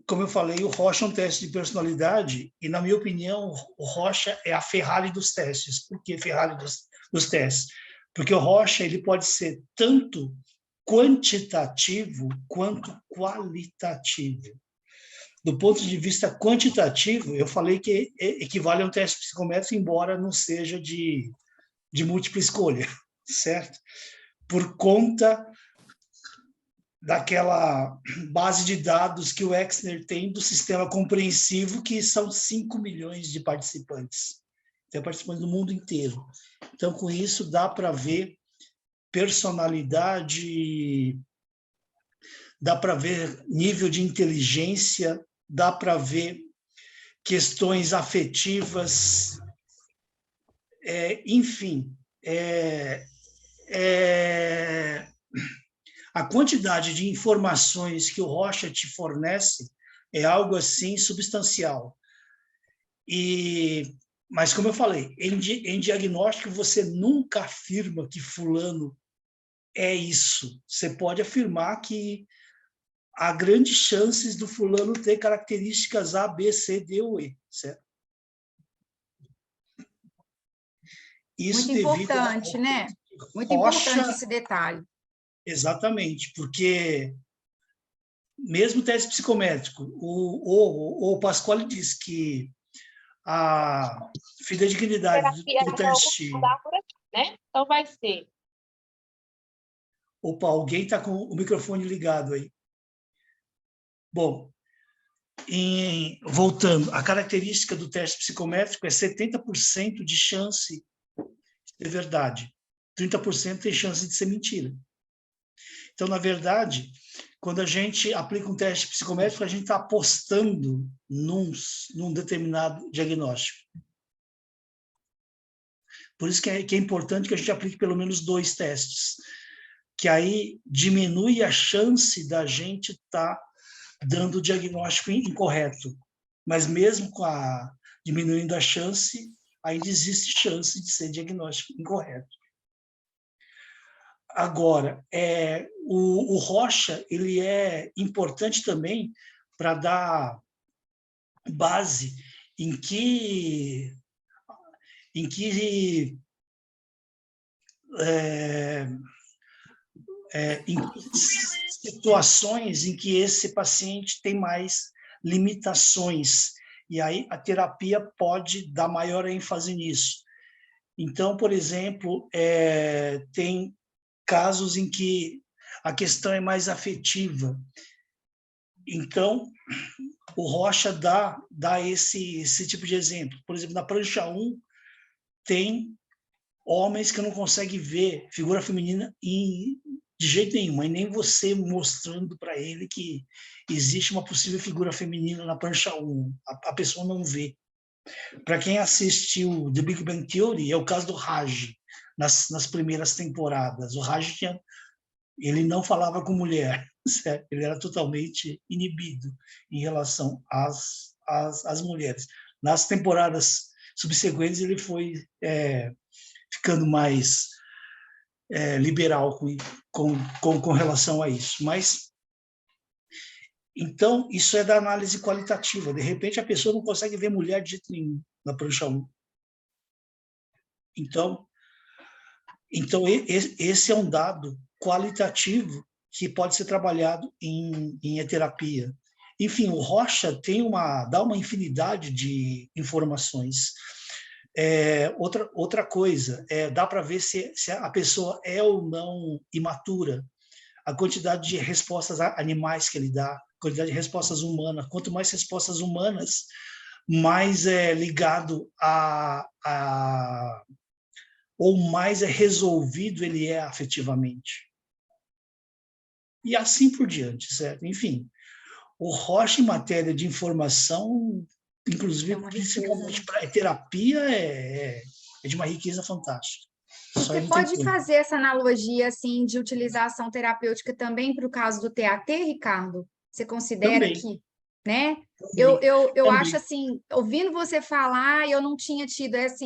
como eu falei, o Rocha é um teste de personalidade e, na minha opinião, o Rocha é a Ferrari dos testes. Por que Ferrari dos testes? Porque o Rocha ele pode ser tanto quantitativo quanto qualitativo. Do ponto de vista quantitativo, eu falei que equivale a um teste psicométrico, embora não seja de múltipla escolha, certo? Por conta daquela base de dados que o Exner tem do sistema compreensivo, que são 5 milhões de participantes. Tem participantes do mundo inteiro. Então, com isso, dá para ver personalidade, dá para ver nível de inteligência, dá para ver questões afetivas, enfim, a quantidade de informações que o Rocha te fornece é algo assim substancial. Mas, como eu falei, em diagnóstico você nunca afirma que fulano é isso. Você pode afirmar que há grandes chances do fulano ter características A, B, C, D ou E, certo? Isso muito importante, né? Muito importante esse detalhe. Exatamente, porque mesmo teste psicométrico, o Pasquale diz que a fidedignidade do teste... Né? Então, vai ser... Opa, alguém está com o microfone ligado aí. Bom, voltando, a característica do teste psicométrico é 70% de chance de ser verdade, 30% tem chance de ser mentira. Então, na verdade, quando a gente aplica um teste psicométrico, a gente está apostando num determinado diagnóstico. Por isso que é importante que a gente aplique pelo menos 2 testes, que aí diminui a chance da gente estar dando o diagnóstico incorreto. Mas mesmo diminuindo a chance, ainda existe chance de ser diagnóstico incorreto. Agora, o Rocha ele é importante também para dar base em que em situações em que esse paciente tem mais limitações, e aí a terapia pode dar maior ênfase nisso. Então, por exemplo, tem casos em que a questão é mais afetiva. Então, o Rocha dá esse tipo de exemplo. Por exemplo, na prancha 1, tem homens que não conseguem ver figura feminina de jeito nenhum, e nem você mostrando para ele que existe uma possível figura feminina na prancha 1. A pessoa não vê. Para quem assistiu The Big Bang Theory, é o caso do Raj, nas primeiras temporadas. O Raj ele não falava com mulher, certo? Ele era totalmente inibido em relação às mulheres. Nas temporadas subsequentes, ele foi ficando mais liberal com relação a isso. Mas, então, isso é da análise qualitativa. De repente, a pessoa não consegue ver mulher de jeito nenhum na prancha 1. Então, esse é um dado qualitativo que pode ser trabalhado em terapia. Enfim, o Rocha dá uma infinidade de informações. Outra coisa, dá para ver se a pessoa é ou não imatura, a quantidade de respostas animais que ele dá, a quantidade de respostas humanas. Quanto mais respostas humanas, mais é ligado ou mais resolvido ele é afetivamente. E assim por diante, certo? Enfim, o Rocha, em matéria de informação, inclusive, principalmente para terapia, é de uma riqueza fantástica. Você pode fazer essa analogia assim, de utilização terapêutica também para o caso do TAT, Ricardo? Você considera também, que, né? Também. Eu acho assim, ouvindo você falar, eu não tinha tido essa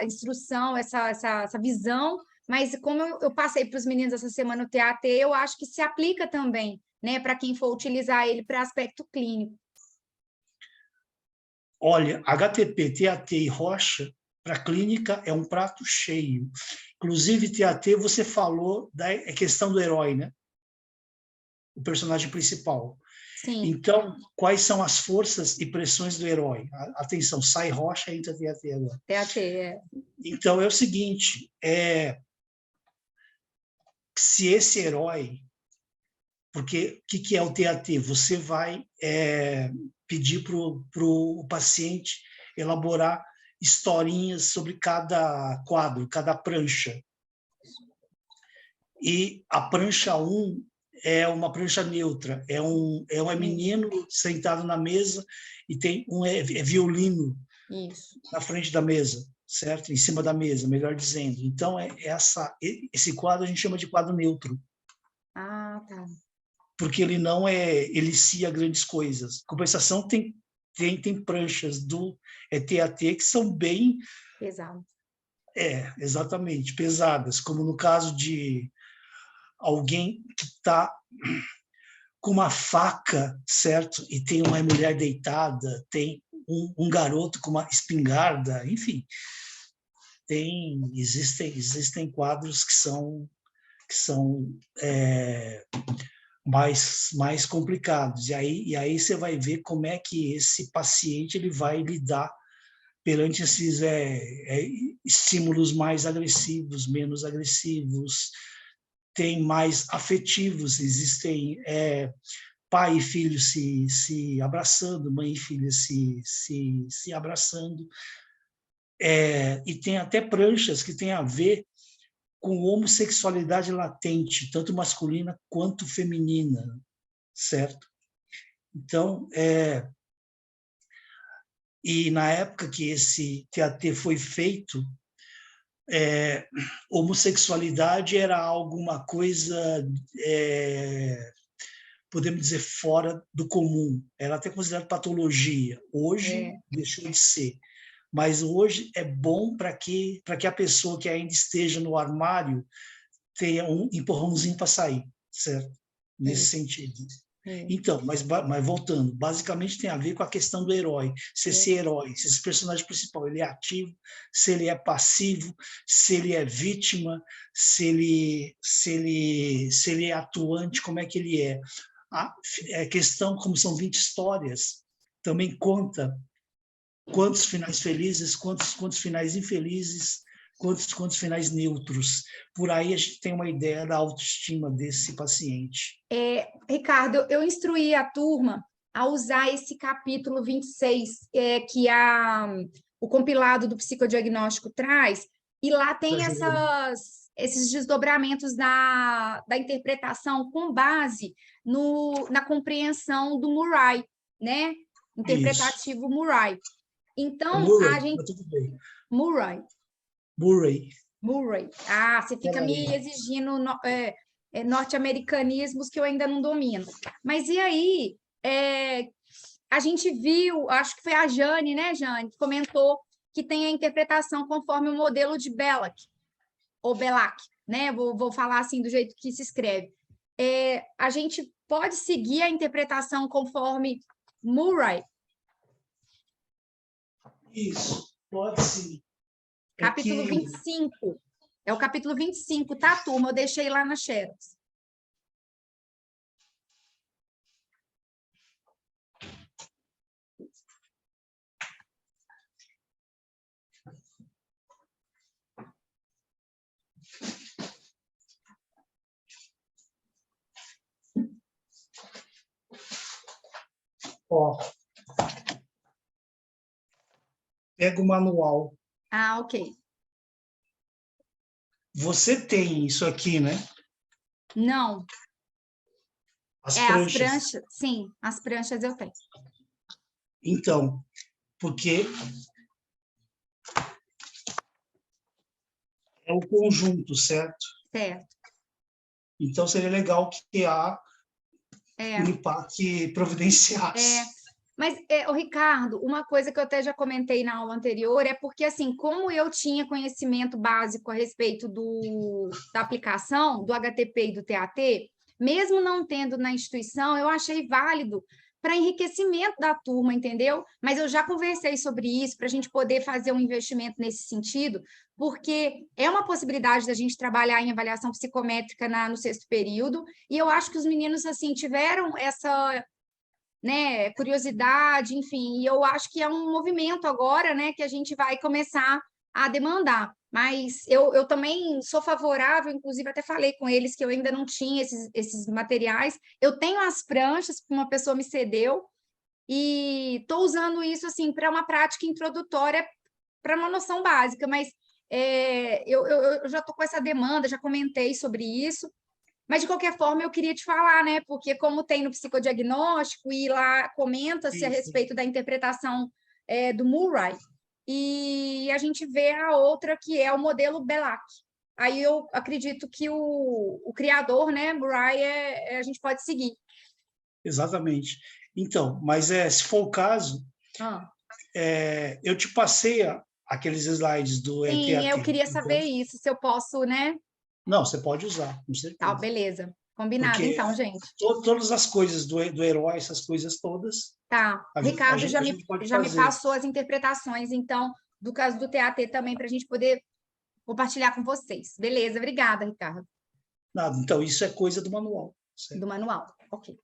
instrução, essa visão mas como eu passei para os meninos essa semana o TAT, eu acho que se aplica também, né, para quem for utilizar ele para aspecto clínico. Olha, HTP, TAT e rocha, para a clínica, é um prato cheio. Inclusive, TAT, você falou da questão do herói, né? O personagem principal. Sim. Então, quais são as forças e pressões do herói? Atenção, sai rocha, entra TAT agora. TAT, é. Então, é o seguinte, se esse herói... Porque o que é o TAT? Você vai pedir para o paciente elaborar historinhas sobre cada quadro, cada prancha. E a prancha 1 é uma prancha neutra, é um menino sentado na mesa e tem violino Isso. na frente da mesa, certo? Em cima da mesa, melhor dizendo. Então, esse quadro a gente chama de quadro neutro. Ah, tá. Porque ele não elicia grandes coisas. Compensação, tem pranchas do TAT que são bem... Pesado. Exatamente, pesadas, como no caso de alguém que está com uma faca, certo? E tem uma mulher deitada, tem um garoto com uma espingarda, enfim. Existem quadros que são mais complicados. E aí você vai ver como é que esse paciente ele vai lidar perante esses estímulos mais agressivos, menos agressivos, tem mais afetivos, existem pai e filho se abraçando, mãe e filha se abraçando, e tem até pranchas que têm a ver com homossexualidade latente, tanto masculina quanto feminina, certo? Então, e na época que esse TAT foi feito, homossexualidade era alguma coisa, podemos dizer, fora do comum. Era até considerado patologia. Hoje, deixou de ser. Mas hoje é bom para que a pessoa que ainda esteja no armário tenha um empurrãozinho para sair, certo? Nesse sentido. Então, mas voltando, basicamente tem a ver com a questão do herói. Se esse herói, se esse personagem principal, ele é ativo, se ele é passivo, se ele é vítima, se ele é atuante, como é que ele é. A questão, como são 20 histórias, também conta quantos finais felizes, quantos finais infelizes, quantos finais neutros. Por aí a gente tem uma ideia da autoestima desse paciente. Ricardo, eu instruí a turma a usar esse capítulo 26, que o compilado do psicodiagnóstico traz, e lá tem esses desdobramentos da interpretação com base na compreensão do Murray, né? Interpretativo Murray. Então, Murray, a gente... tudo bem. Murray. Ah, você fica me exigindo norte-americanismos que eu ainda não domino. Mas e aí, a gente viu, acho que foi a Jane, né, Jane, que comentou que tem a interpretação conforme o modelo de Bellac, ou Bellac, né? Vou falar assim do jeito que se escreve. A gente pode seguir a interpretação conforme Murray? Isso, pode sim. Capítulo 25. É o capítulo 25, tá, turma? Eu deixei lá na Xerox. Pega o manual. Ah, ok. Você tem isso aqui, né? Não. As pranchas. As pranchas, sim, as pranchas eu tenho. Então, porque é o conjunto, certo? Certo. Então, seria legal que a Unipac providenciasse. Mas, ô, Ricardo, uma coisa que eu até já comentei na aula anterior é porque, assim, como eu tinha conhecimento básico a respeito da aplicação, do HTP e do TAT, mesmo não tendo na instituição, eu achei válido para enriquecimento da turma, entendeu? Mas eu já conversei sobre isso, para a gente poder fazer um investimento nesse sentido, porque é uma possibilidade da gente trabalhar em avaliação psicométrica no sexto período, e eu acho que os meninos, assim, tiveram essa, né, curiosidade, enfim, e eu acho que é um movimento agora, né, que a gente vai começar a demandar. Mas eu também sou favorável, inclusive até falei com eles que eu ainda não tinha esses materiais. Eu tenho as pranchas que uma pessoa me cedeu e estou usando isso assim para uma prática introdutória, para uma noção básica, mas eu já estou com essa demanda, já comentei sobre isso. Mas, de qualquer forma, eu queria te falar, né? Porque como tem no psicodiagnóstico e lá comenta-se a Isso. respeito da interpretação do Murray, e a gente vê a outra que é o modelo Belak. Aí eu acredito que o criador, né, Murray, a gente pode seguir. Exatamente. Então, mas se for o caso, Ah. eu te passei aqueles slides do Sim, eu ETAT. queria Então, saber isso, se eu posso, né? não, você pode usar, com Tá, certeza. beleza. Combinado, Porque então, gente. todas as coisas do herói, essas coisas todas, Tá. a gente, a Ricardo gente, a gente pode já me fazer. passou as interpretações, então, do caso do TAT também, para a gente poder compartilhar com vocês. Beleza, obrigada, Ricardo. Nada. Então, isso é coisa do manual. Do Certo? manual. Ok.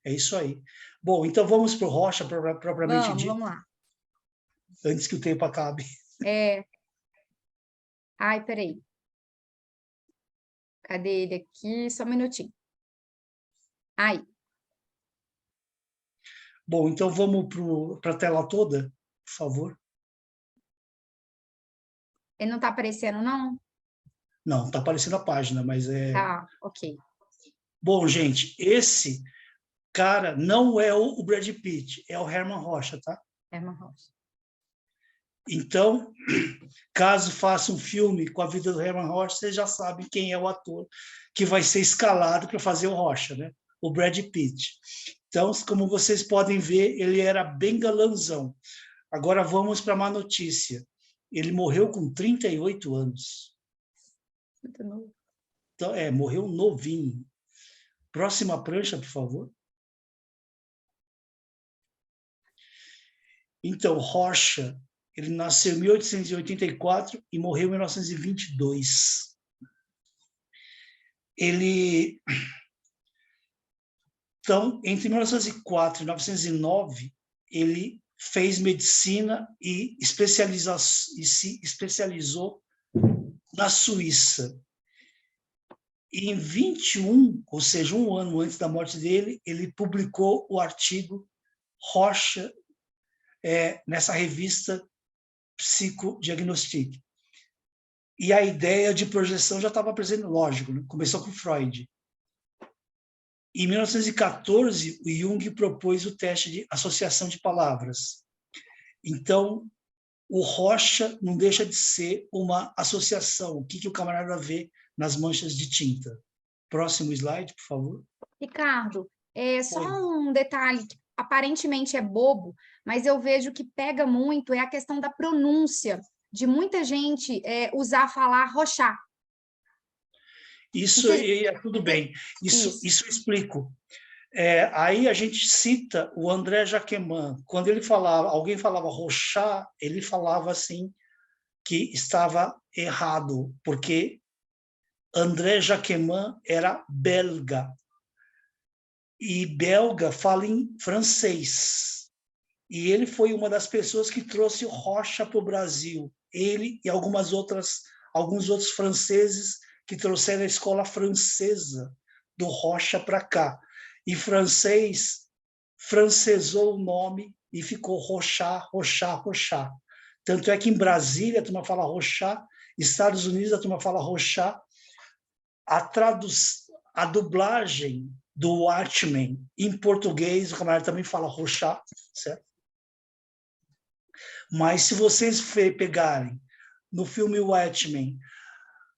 É isso aí. Bom, então vamos para o Rocha, propriamente dito, Vamos lá. antes que o tempo acabe. Ai, peraí. Cadê ele aqui? Só um minutinho. Aí. Bom, então vamos para a tela toda, por favor. Ele não está aparecendo, não? Não, está aparecendo a página, mas Tá, ok. Bom, gente, esse cara não é o Brad Pitt, é o Herman Rocha, tá? Herman Rocha. Então, caso faça um filme com a vida do Herman Rocha, vocês já sabem quem é o ator que vai ser escalado para fazer o Rocha, né? O Brad Pitt. Então, como vocês podem ver, ele era bem galanzão. Agora vamos para uma notícia. Ele morreu com 38 anos. Muito novo. Então, morreu novinho. Próxima prancha, por favor. Então, Rocha, ele nasceu em 1884 e morreu em 1922. Então, entre 1904 e 1909, ele fez medicina e se especializou na Suíça. E em 21, ou seja, um ano antes da morte dele, ele publicou o artigo Rocha nessa revista Psychodiagnostic. E a ideia de projeção já estava presente, lógico, né? Começou com Freud. Em 1914, o Jung propôs o teste de associação de palavras. Então, o Rocha não deixa de ser uma associação. O que o camarada vê nas manchas de tinta? Próximo slide, por favor. Ricardo, só um detalhe que aparentemente é bobo, mas eu vejo que pega muito é a questão da pronúncia, de muita gente falar Rochá. Isso é tudo bem. Isso eu explico. Aí a gente cita o André Jacquemin. Quando alguém falava Rochá, ele falava assim que estava errado, porque André Jacquemin era belga. E belga fala em francês. E ele foi uma das pessoas que trouxe o Rocha para o Brasil. Ele e alguns outros franceses que trouxeram a escola francesa do Rocha para cá. E francês francesou o nome e ficou Rochá, Rochá, Rochá. Tanto é que em Brasília a turma fala Rochá, Estados Unidos a turma fala Rochá. A dublagem do Watchmen em português, o camarada também fala Rochá, certo? Mas se vocês pegarem no filme Watchmen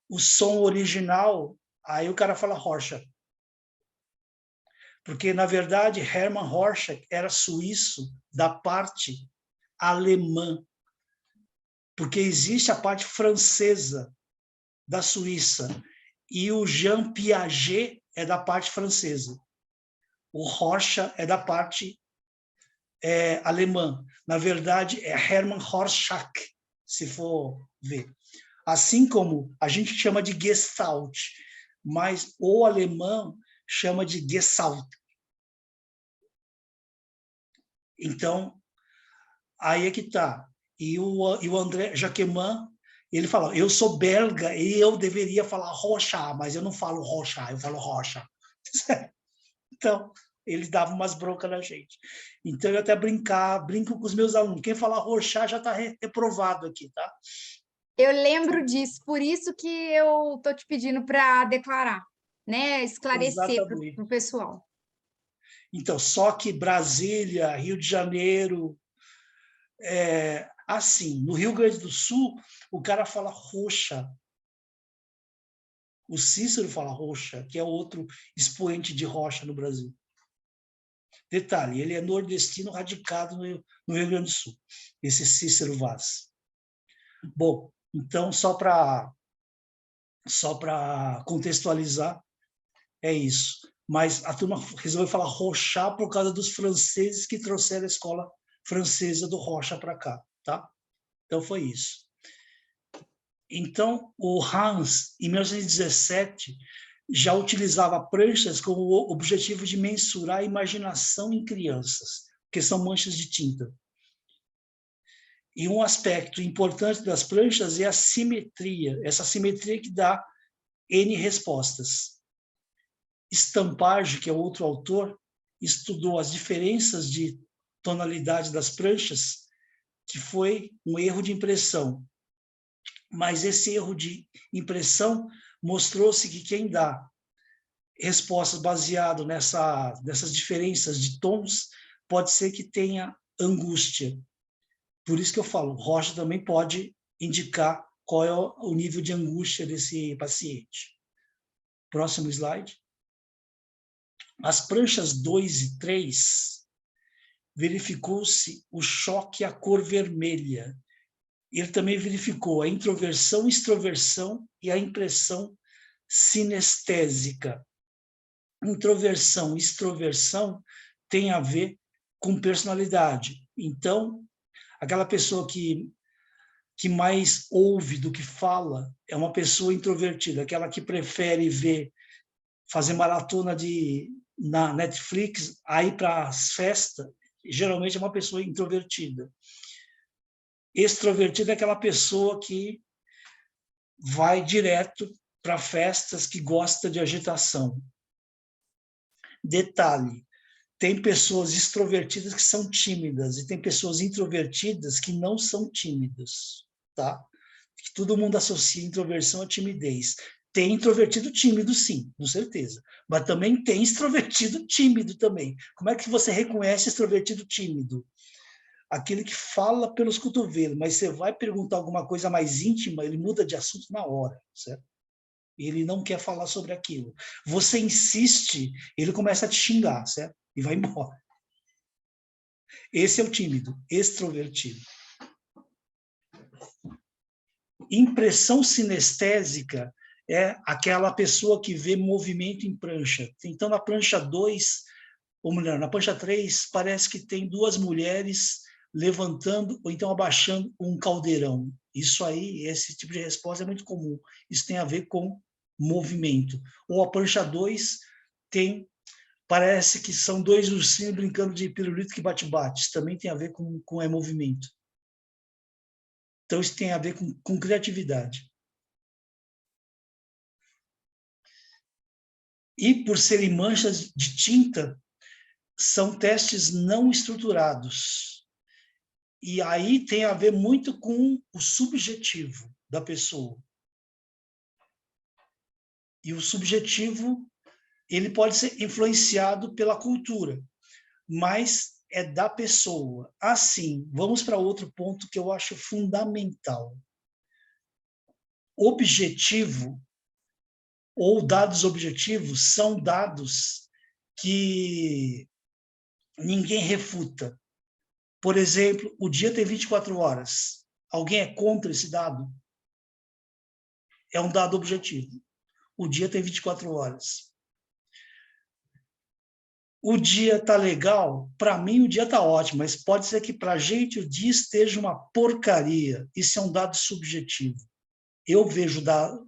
o som original, aí o cara fala Rocha. Porque, na verdade, Hermann Rorschach era suíço da parte alemã, porque existe a parte francesa da Suíça, e o Jean Piaget é da parte francesa. O Rorschach é da parte alemã. Na verdade, é Hermann Rorschach, se for ver. Assim como a gente chama de Gestalt, mas o alemão chama de Gestalt. Então, aí é que está. E o André Jacquemin, ele fala, eu sou belga e eu deveria falar Rorschach, mas eu não falo Rorschach, eu falo Rorschach. Então, eles davam umas broncas na gente. Então, eu até brinco com os meus alunos. Quem falar Rorschach já está reprovado aqui, tá? Eu lembro disso, por isso que eu estou te pedindo para declarar, né? Esclarecer para o pessoal. Então, só que Brasília, Rio de Janeiro, assim, no Rio Grande do Sul, o cara fala roxa. O Cícero fala roxa, que é outro expoente de rocha no Brasil. Detalhe, ele é nordestino radicado no Rio Grande do Sul, esse Cícero Vaz. Bom, então, só para contextualizar, é isso. Mas a turma resolveu falar Rocha por causa dos franceses que trouxeram a escola francesa do Rocha para cá, tá? Então, foi isso. Então, o Hans, em 1917, já utilizava pranchas com o objetivo de mensurar a imaginação em crianças, que são manchas de tinta. E um aspecto importante das pranchas é a simetria, essa simetria que dá N respostas. Stampage, que é outro autor, estudou as diferenças de tonalidade das pranchas, que foi um erro de impressão. Mas esse erro de impressão mostrou-se que quem dá respostas baseado nessas diferenças de tons pode ser que tenha angústia. Por isso que eu falo, Rocha também pode indicar qual é o nível de angústia desse paciente. Próximo slide. As pranchas 2 e 3, verificou-se o choque à cor vermelha. Ele também verificou a introversão, extroversão e a impressão sinestésica. Introversão e extroversão tem a ver com personalidade. Então, aquela pessoa que mais ouve do que fala é uma pessoa introvertida, aquela que prefere fazer maratona na Netflix, aí para as festas, geralmente é uma pessoa introvertida. Extrovertida é aquela pessoa que vai direto para festas, que gosta de agitação. Detalhe, tem pessoas extrovertidas que são tímidas e tem pessoas introvertidas que não são tímidas, tá? Que todo mundo associa introversão à timidez. Tem introvertido tímido, sim, com certeza. Mas também tem extrovertido tímido também. Como é que você reconhece extrovertido tímido? Aquele que fala pelos cotovelos, mas você vai perguntar alguma coisa mais íntima, ele muda de assunto na hora, certo? Ele não quer falar sobre aquilo. Você insiste, ele começa a te xingar, certo? E vai embora. Esse é o tímido, extrovertido. Impressão sinestésica é aquela pessoa que vê movimento em prancha. Então, na prancha 2, ou melhor, na prancha 3, parece que tem duas mulheres levantando ou então abaixando um caldeirão. Isso aí, esse tipo de resposta é muito comum. Isso tem a ver com movimento. Ou a prancha 2 parece que são dois ursinhos brincando de pirulito que bate-bate. Isso também tem a ver com movimento. Então, isso tem a ver com criatividade. E, por serem manchas de tinta, são testes não estruturados. E aí tem a ver muito com o subjetivo da pessoa. E o subjetivo, ele pode ser influenciado pela cultura, mas é da pessoa. Assim, vamos para outro ponto que eu acho fundamental. Objetivo ou dados objetivos são dados que ninguém refuta. Por exemplo, o dia tem 24 horas. Alguém é contra esse dado? É um dado objetivo. O dia tem 24 horas. O dia está legal? Para mim, o dia está ótimo, mas pode ser que para a gente o dia esteja uma porcaria. Isso é um dado subjetivo. Eu vejo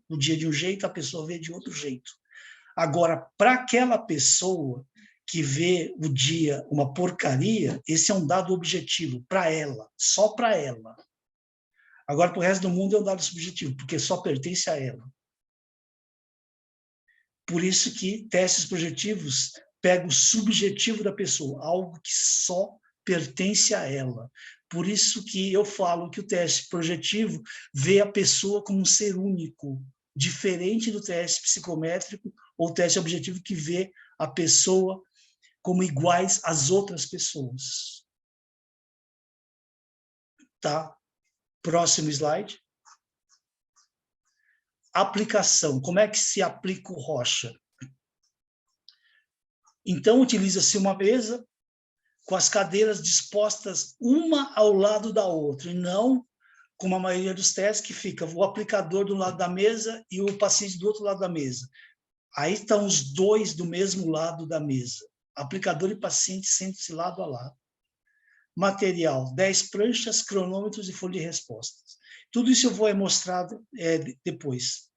o dia de um jeito, a pessoa vê de outro jeito. Agora, para aquela pessoa que vê o dia uma porcaria, esse é um dado objetivo para ela, só para ela. Agora, para o resto do mundo é um dado subjetivo, porque só pertence a ela. Por isso que testes projetivos pegam o subjetivo da pessoa, algo que só pertence a ela. Por isso que eu falo que o teste projetivo vê a pessoa como um ser único, diferente do teste psicométrico ou teste objetivo que vê a pessoa como iguais às outras pessoas. Tá? Próximo slide. Aplicação. Como é que se aplica o Rocha? Então, utiliza-se uma mesa com as cadeiras dispostas uma ao lado da outra, e não como a maioria dos testes, que fica o aplicador do lado da mesa e o paciente do outro lado da mesa. Aí estão os dois do mesmo lado da mesa. Aplicador e paciente sentem-se lado a lado. Material, 10 pranchas, cronômetros e folha de respostas. Tudo isso eu vou mostrar depois.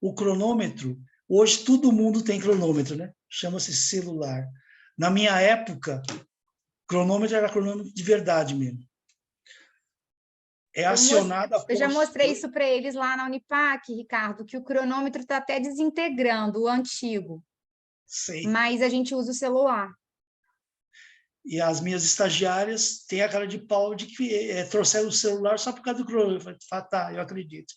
O cronômetro, hoje todo mundo tem cronômetro, né? Chama-se celular. Na minha época, cronômetro era cronômetro de verdade mesmo. É acionado após... Eu já mostrei isso para eles lá na Unipac, Ricardo, que o cronômetro está até desintegrando o antigo. Sei. Mas a gente usa o celular. E as minhas estagiárias têm a cara de pau de que trouxeram o celular só por causa do cronômetro. Eu falei, tá, eu acredito.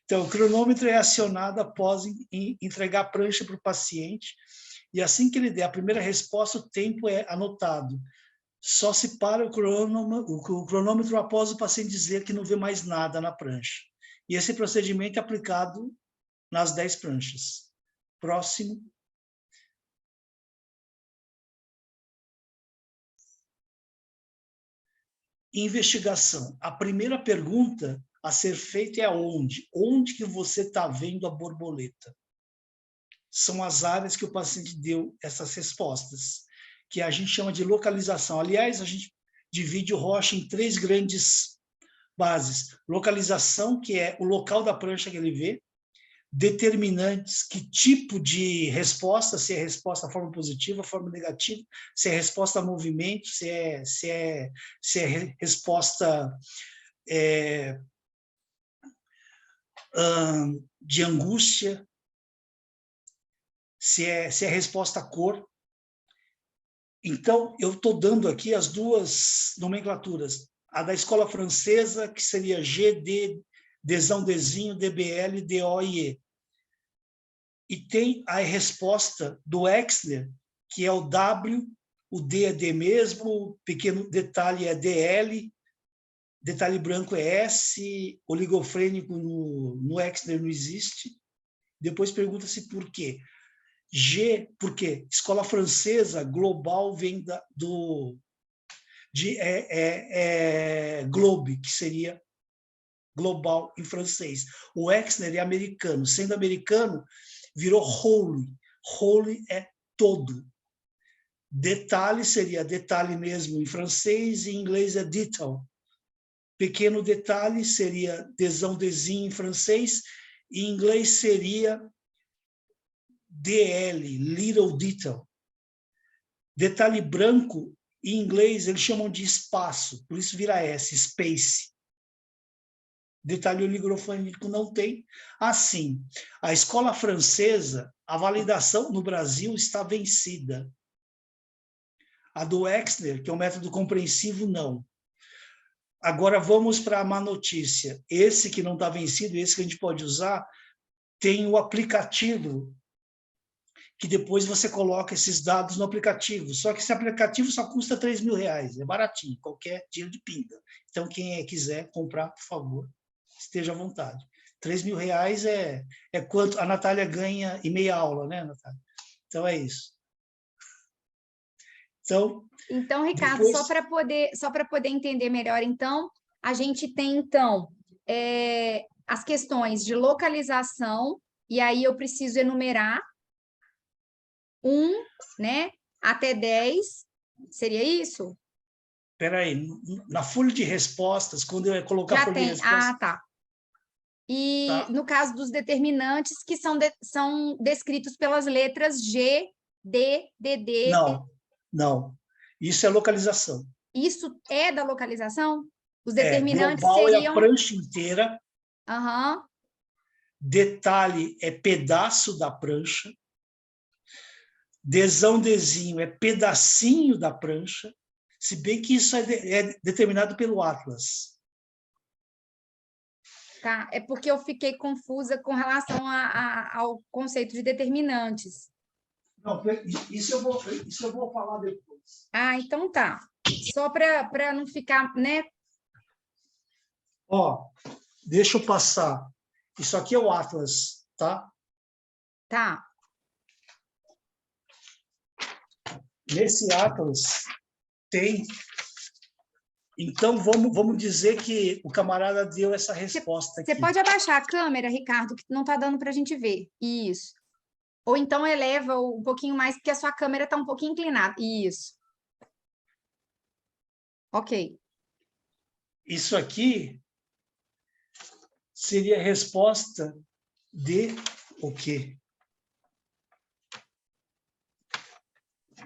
Então, o cronômetro é acionado após entregar a prancha para o paciente, e assim que ele der a primeira resposta, o tempo é anotado. Só se para o cronômetro após o paciente dizer que não vê mais nada na prancha. E esse procedimento é aplicado nas 10 pranchas. Próximo. Investigação. A primeira pergunta a ser feita é aonde? Onde que você está vendo a borboleta? São as áreas que o paciente deu essas respostas, que a gente chama de localização. Aliás, a gente divide o Rocha em 3 grandes bases. Localização, que é o local da prancha que ele vê. Determinantes, que tipo de resposta, se é resposta a forma positiva, forma negativa, se é resposta a movimento, se é resposta de angústia, se é resposta a cor. Então, eu estou dando aqui as duas nomenclaturas. A da escola francesa, que seria GD, Dzão, Dzinho, DBL, DO e E. E tem a resposta do Exner, que é o W, o D é D mesmo, pequeno detalhe é DL, detalhe branco é S, oligofrênico no Exner não existe. Depois pergunta-se por quê. G, por quê? Escola francesa, global vem globe, que seria global em francês. O Exner é americano. Sendo americano, virou whole. Whole é todo. Detalhe seria detalhe mesmo em francês, e em inglês é detail. Pequeno detalhe seria Dzão, Dzinho em francês, e em inglês seria DL, little detail. Detalhe branco, em inglês eles chamam de espaço, por isso vira S, space. Detalhe oligofrênico não tem. Assim, a escola francesa, a validação no Brasil está vencida. A do Exner, que é um método compreensivo, não. Agora vamos para a má notícia. Esse que não está vencido, esse que a gente pode usar, tem o aplicativo, que depois você coloca esses dados no aplicativo. Só que esse aplicativo só custa R$3.000, é baratinho, qualquer tiro de pinga. Então, quem quiser comprar, por favor, esteja à vontade. R$ 3.000 é quanto a Natália ganha em meia aula, né, Natália? Então, é isso. Então, Ricardo, depois... só para poder entender melhor, então, a gente tem, então, as questões de localização, e aí eu preciso enumerar 1, né, até 10, seria isso? Espera aí, na folha de respostas, quando eu ia colocar a Já folha de tem, respostas... tá. E Tá. no caso dos determinantes, que são descritos pelas letras G, D, DD. Não. Isso é localização. Isso é da localização? Os determinantes Global seriam... é a prancha inteira. Aham. Detalhe é pedaço da prancha. Desão, desenho é pedacinho da prancha, se bem que isso é determinado pelo Atlas. Tá, é porque eu fiquei confusa com relação ao conceito de determinantes. Não, isso eu vou falar depois. Ah, então tá. Só para não ficar, né? Ó, deixa eu passar. Isso aqui é o Atlas, tá? Tá. Nesse Atlas tem... Então, vamos dizer que o camarada deu essa resposta aqui. Você pode abaixar a câmera, Ricardo, que não está dando para a gente ver. Isso. Ou então eleva um pouquinho mais, porque a sua câmera está um pouquinho inclinada. Isso. Ok. Isso aqui seria a resposta de o quê?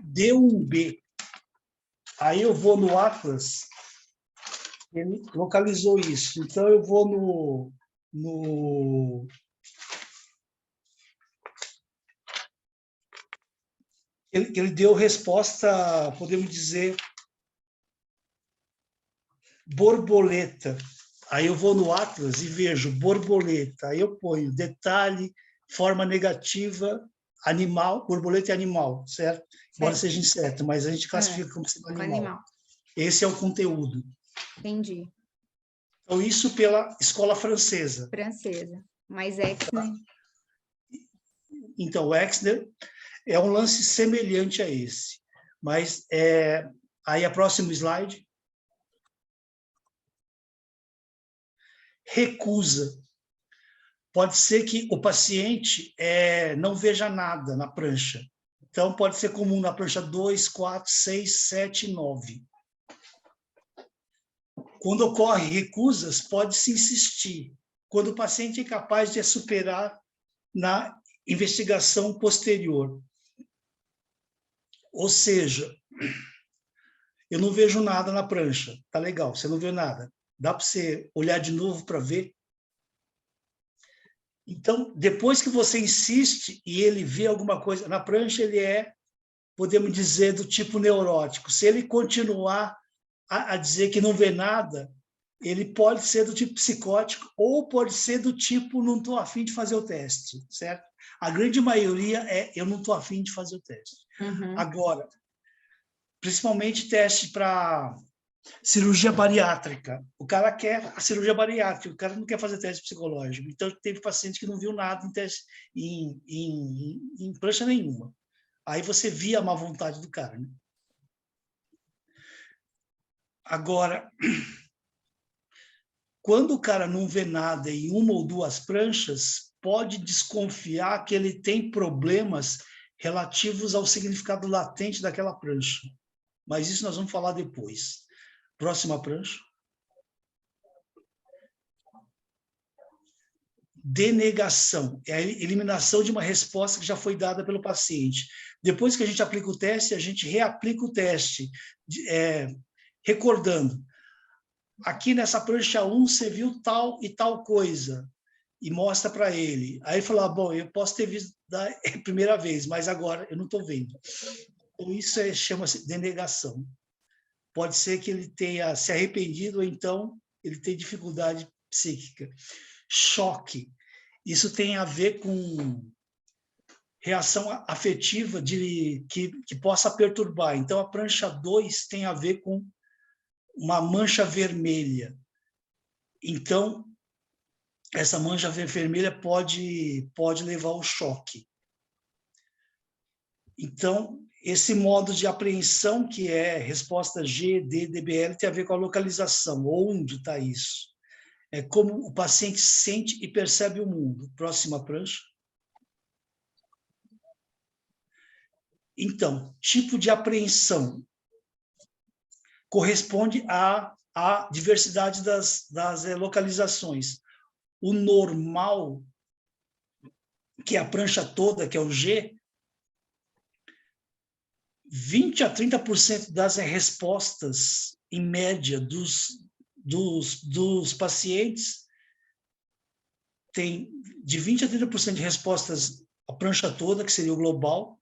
D1B. Aí eu vou no Atlas, ele localizou isso. Então, eu vou no ele deu resposta, podemos dizer, borboleta. Aí eu vou no Atlas e vejo borboleta. Aí eu ponho detalhe, forma negativa, animal, borboleta é animal, certo? Embora seja inseto, mas a gente classifica como sendo animal. Esse é o conteúdo. Entendi. Então, isso pela escola francesa. Francesa. Mas Exner. Então, o Exner é um lance semelhante a esse. Mas, aí, a próximo slide. Recusa. Pode ser que o paciente não veja nada na prancha. Então, pode ser comum na prancha 2, 4, 6, 7 e 9. Quando ocorre recusas, pode-se insistir. Quando o paciente é capaz de superar na investigação posterior. Ou seja, eu não vejo nada na prancha. Tá legal, você não vê nada. Dá para você olhar de novo para ver? Então, depois que você insiste e ele vê alguma coisa na prancha, ele podemos dizer, do tipo neurótico. Se ele continuar a dizer que não vê nada, ele pode ser do tipo psicótico ou pode ser do tipo não estou afim de fazer o teste, certo? A grande maioria eu não estou afim de fazer o teste. Uhum. Agora, principalmente teste para cirurgia bariátrica. O cara quer a cirurgia bariátrica, o cara não quer fazer teste psicológico. Então, teve paciente que não viu nada em teste, em prancha nenhuma. Aí você via a má vontade do cara, né? Agora, quando o cara não vê nada em uma ou duas pranchas, pode desconfiar que ele tem problemas relativos ao significado latente daquela prancha. Mas isso nós vamos falar depois. Próxima prancha. Denegação. É a eliminação de uma resposta que já foi dada pelo paciente. Depois que a gente aplica o teste, a gente reaplica o teste, recordando. Aqui nessa prancha 1, você viu tal e tal coisa, e mostra para ele. Aí ele fala, bom, eu posso ter visto da primeira vez, mas agora eu não estou vendo. Então, isso chama-se denegação. Pode ser que ele tenha se arrependido, ou então ele tem dificuldade psíquica. Choque. Isso tem a ver com reação afetiva que possa perturbar. Então, a prancha 2 tem a ver com uma mancha vermelha. Então, essa mancha vermelha pode levar ao choque. Então, esse modo de apreensão, que é resposta G, D, DBL, tem a ver com a localização, onde está isso. É como o paciente sente e percebe o mundo. Próxima prancha. Então, tipo de apreensão corresponde à diversidade das localizações. O normal, que é a prancha toda, que é o G, 20 a 30% das respostas, em média, dos pacientes tem de 20 a 30% de respostas a prancha toda, que seria o global,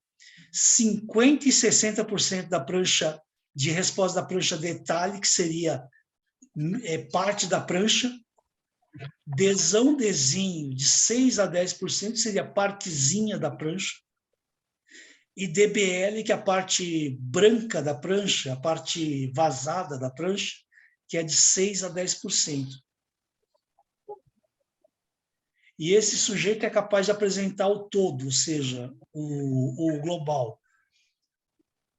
50 e 60% da prancha de resposta da prancha detalhe, que seria parte da prancha, Dzão, Dzinho, de 6 a 10%, seria partezinha da prancha, e DBL, que é a parte branca da prancha, a parte vazada da prancha, que é de 6 a 10%. E esse sujeito é capaz de apresentar o todo, ou seja, o global,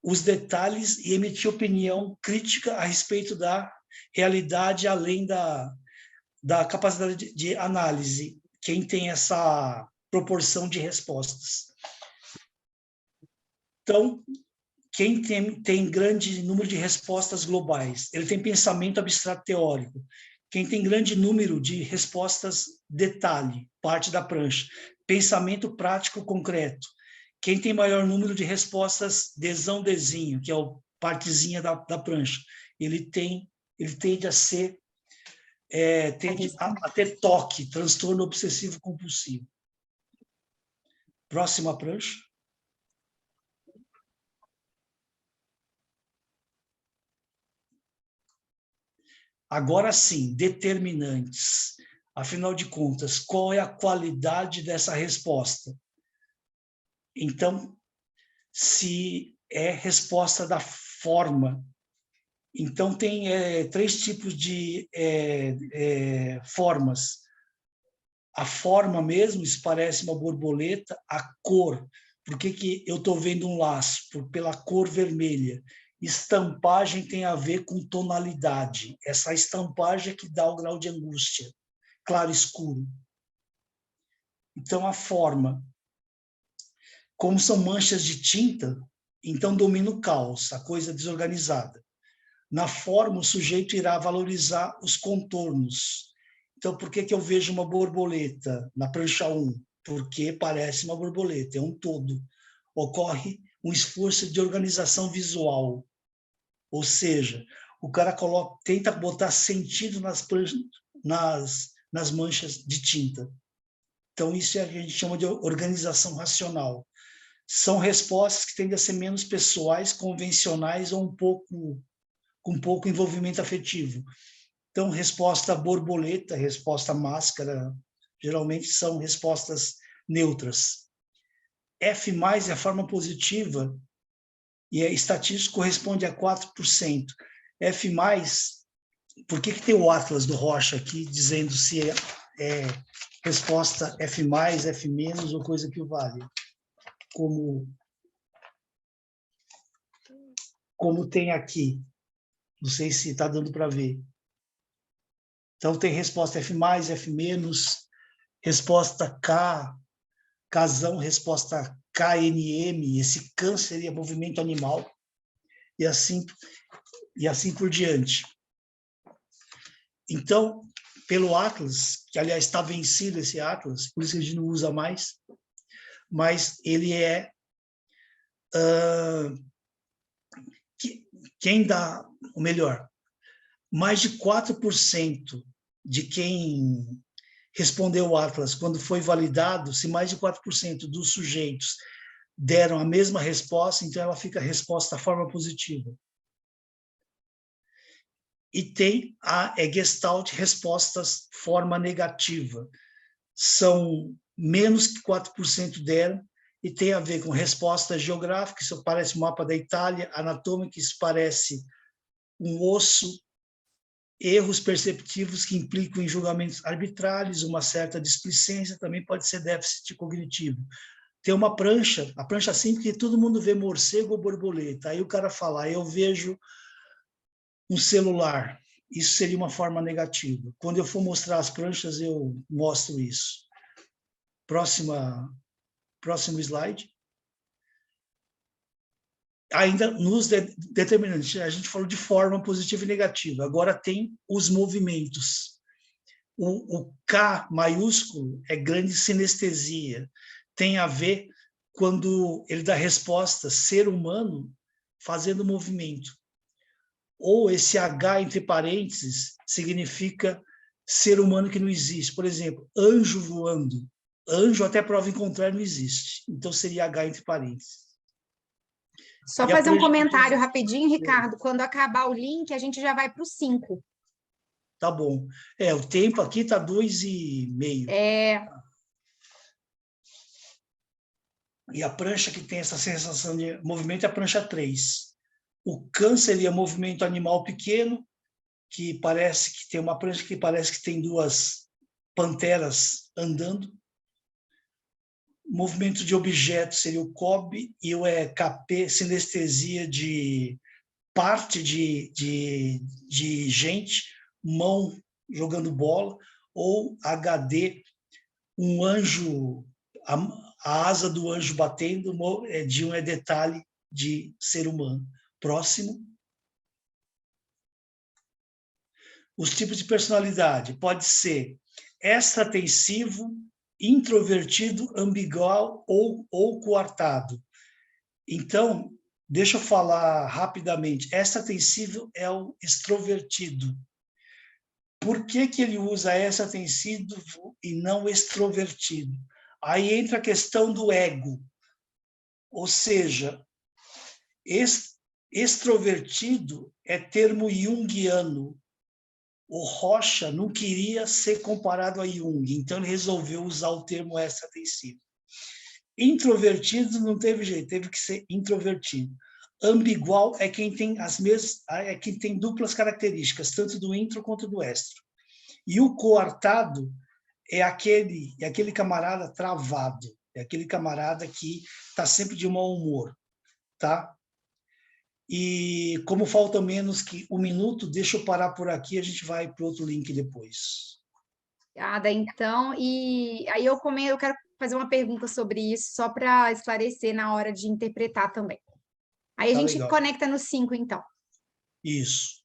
os detalhes e emitir opinião crítica a respeito da realidade, além da capacidade de análise, quem tem essa proporção de respostas. Então, quem tem grande número de respostas globais, ele tem pensamento abstrato teórico. Quem tem grande número de respostas detalhe, parte da prancha, pensamento prático concreto. Quem tem maior número de respostas Dzão, Dzinho, que é o partezinha da prancha, ele tende a ser tende a ter toque, transtorno obsessivo compulsivo. Próxima prancha. Agora sim, determinantes. Afinal de contas, qual é a qualidade dessa resposta? Então, se é resposta da forma. Então, tem 3 tipos de formas. A forma mesmo, isso parece uma borboleta. A cor, por que eu estou vendo um laço? Pela cor vermelha. Estampagem tem a ver com tonalidade. Essa estampagem é que dá o grau de angústia, claro, escuro. Então, a forma. Como são manchas de tinta, então domina o caos, a coisa desorganizada. Na forma, o sujeito irá valorizar os contornos. Então, por que eu vejo uma borboleta na prancha 1? Porque parece uma borboleta, é um todo. Ocorre um esforço de organização visual. Ou seja, o cara tenta botar sentido nas manchas de tinta. Então, isso a gente chama de organização racional. São respostas que tendem a ser menos pessoais, convencionais ou com pouco envolvimento afetivo. Então, resposta borboleta, resposta máscara, geralmente são respostas neutras. F+, é a forma positiva, e estatístico corresponde a 4%. F+, por que tem o Atlas do Rocha aqui, dizendo se é resposta F+, F- ou coisa que o vale? Como tem aqui. Não sei se está dando para ver. Então, tem resposta F+, F-, resposta K, Kzão, resposta KNM, esse K seria movimento animal, e assim por diante. Então, pelo Atlas, que, aliás, está vencido esse Atlas, por isso que a gente não usa mais, mas ele é... quem dá o melhor? Mais de 4% de quem respondeu o Atlas, quando foi validado, se mais de 4% dos sujeitos deram a mesma resposta, então ela fica a resposta forma positiva. E tem a Gestalt respostas forma negativa. São menos que 4% deram, e tem a ver com resposta geográfica, isso parece um mapa da Itália, anatômica, isso parece um osso Erros perceptivos que implicam em julgamentos arbitrários, uma certa displicência, também pode ser déficit cognitivo. Tem uma prancha, a prancha simples, que todo mundo vê morcego ou borboleta. Aí o cara fala, eu vejo um celular. Isso seria uma forma negativa. Quando eu for mostrar as pranchas, eu mostro isso. Próximo slide. Ainda nos determinantes, a gente falou de forma positiva e negativa. Agora tem os movimentos. O K maiúsculo é grande sinestesia. Tem a ver quando ele dá resposta ser humano fazendo movimento. Ou esse H entre parênteses significa ser humano que não existe. Por exemplo, anjo voando. Anjo, até prova em contrário, não existe. Então seria H entre parênteses. Só fazer um comentário rapidinho, Ricardo. Quando acabar o link, a gente já vai para o 5. Tá bom. O tempo aqui está 2,5. E a prancha que tem essa sensação de movimento é a prancha 3. O câncer seria movimento animal pequeno, que parece que tem uma prancha que parece que tem 2 panteras andando. Movimento de objeto seria o COB, e o KP, sinestesia de parte de gente, mão jogando bola, ou HD, um anjo, a asa do anjo batendo, de um detalhe de ser humano. Próximo. Os tipos de personalidade pode ser extratensivo, introvertido, ambigual ou coartado. Então, deixa eu falar rapidamente. Extratensivo é o extrovertido. Por que ele usa extratensivo e não extrovertido? Aí entra a questão do ego. Ou seja, extrovertido é termo junguiano. O Rocha não queria ser comparado a Jung, então ele resolveu usar o termo extratensivo. Introvertido não teve jeito, teve que ser introvertido. Ambigual é quem tem quem tem duplas características, tanto do intro quanto do extro. E o coartado é aquele camarada travado, é aquele camarada que está sempre de mau humor, tá? E como falta menos que 1 minuto, deixa eu parar por aqui, a gente vai para outro link depois. Obrigada, então. E aí eu quero fazer uma pergunta sobre isso, só para esclarecer na hora de interpretar também. Aí a gente conecta no 5, então. Isso.